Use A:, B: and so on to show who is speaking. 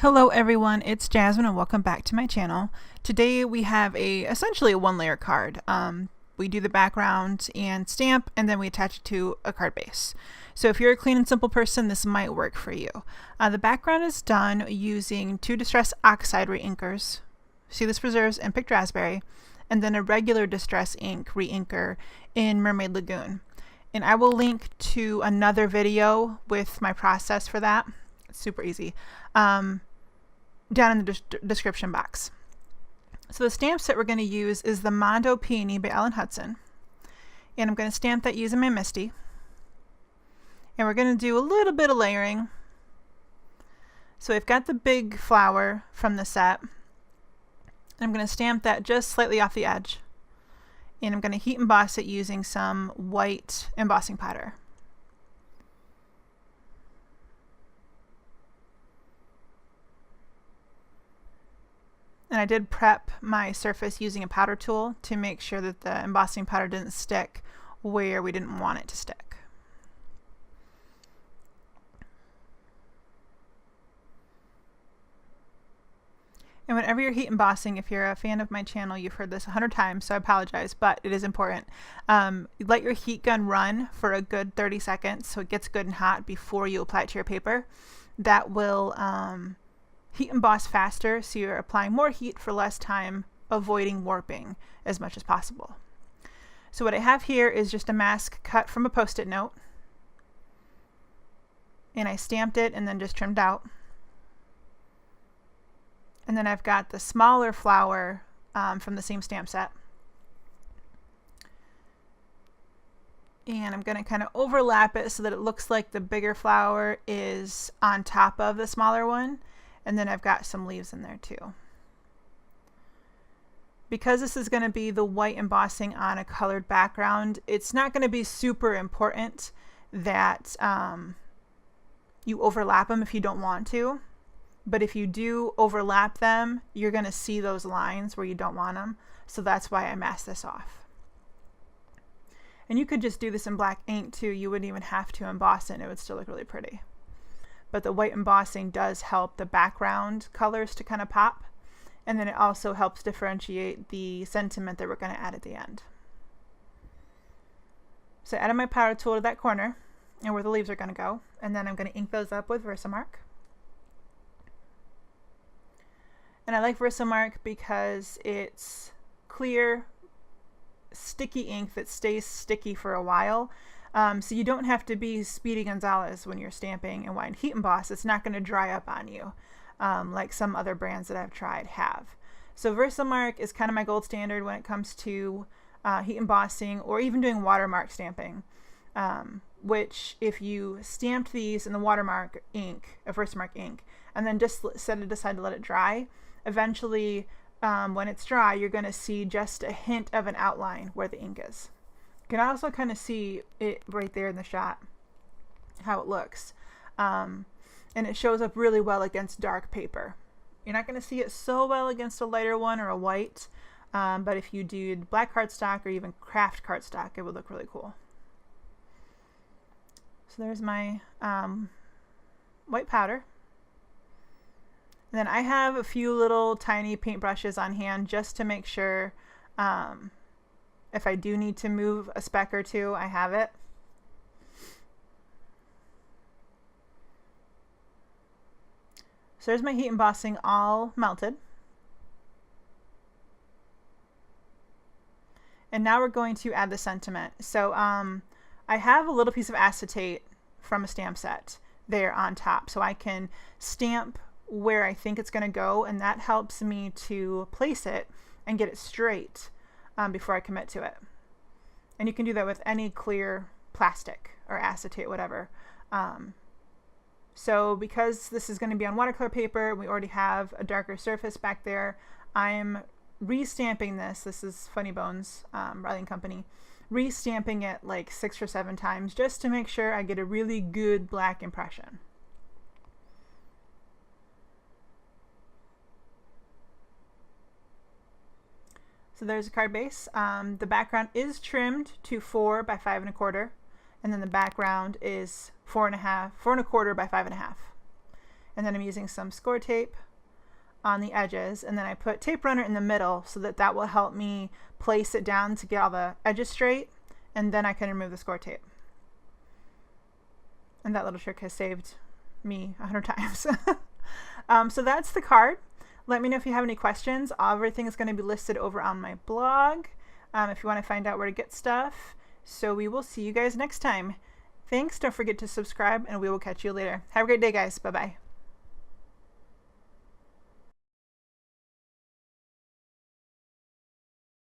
A: Hello everyone, it's Jasmine and welcome back to my channel. Today we have essentially a one-layer card. We do the background and stamp, and then we attach it to a card base. So if you're a clean and simple person, this might work for you. The background is done using two Distress Oxide reinkers, Seedless Preserves and Picked Raspberry, and then a regular Distress ink reinker in Mermaid Lagoon. And I will link to another video with my process for that. It's super easy. Down in the description box. So the stamp set we're going to use is the Mondo Peony by Ellen Hudson, and I'm going to stamp that using my Misty, and we're going to do a little bit of layering. So I've got the big flower from the set, and I'm going to stamp that just slightly off the edge, and I'm going to heat emboss it using some white embossing powder. And I did prep my surface using a powder tool to make sure that the embossing powder didn't stick where we didn't want it to stick. And whenever you're heat embossing, if you're a fan of my channel, you've heard this 100 times, so I apologize, but it is important. Let your heat gun run for a good 30 seconds so it gets good and hot before you apply it to your paper. That will heat emboss faster, so you're applying more heat for less time, avoiding warping as much as possible. So what I have here is just a mask cut from a post-it note, and I stamped it and then just trimmed out. And then I've got the smaller flower from the same stamp set, and I'm going to kind of overlap it so that it looks like the bigger flower is on top of the smaller one. And then I've got some leaves in there too. Because this is going to be the white embossing on a colored background, it's not going to be super important that you overlap them if you don't want to. But if you do overlap them, you're going to see those lines where you don't want them. So that's why I masked this off. And you could just do this in black ink too. You wouldn't even have to emboss it and it would still look really pretty. But the white embossing does help the background colors to kind of pop, and then it also helps differentiate the sentiment that we're going to add at the end. So I added my powder tool to that corner and where the leaves are going to go, and then I'm going to ink those up with Versamark. And I like Versamark because it's clear, sticky ink that stays sticky for a while. So you don't have to be Speedy Gonzalez when you're stamping, and when heat emboss, it's not going to dry up on you like some other brands that I've tried have. So Versamark is kind of my gold standard when it comes to heat embossing or even doing watermark stamping, which if you stamped these in the watermark ink, Versamark ink, and then just decide to let it dry, eventually when it's dry, you're going to see just a hint of an outline where the ink is. You can also kind of see it right there in the shot, how it looks. And it shows up really well against dark paper. You're not going to see it so well against a lighter one or a white, but if you did black cardstock or even craft cardstock, it would look really cool. So there's my white powder. And then I have a few little tiny paintbrushes on hand just to make sure if I do need to move a speck or two, I have it. So there's my heat embossing all melted. And now we're going to add the sentiment. So I have a little piece of acetate from a stamp set there on top, so I can stamp where I think it's going to go, and that helps me to place it and get it straight before I commit to it. And you can do that with any clear plastic or acetate, whatever. So because this is going to be on watercolor paper, we already have a darker surface back there, I'm restamping this. This is Funny Bones, Riley & Company. Restamping it like 6 or 7 times just to make sure I get a really good black impression. So there's a card base. The background is trimmed to 4 by 5 1/4, and then the background is 4 1/4 by 5 1/2. and then I'm using some score tape on the edges, and then I put tape runner in the middle so that that will help me place it down to get all the edges straight, and then I can remove the score tape. And that little trick has saved me 100 times. So that's the card. Let me know if you have any questions. Everything is going to be listed over on my blog if you want to find out where to get stuff. So we will see you guys next time. Thanks. Don't forget to subscribe, and we will catch you later. Have a great day, guys. Bye-bye.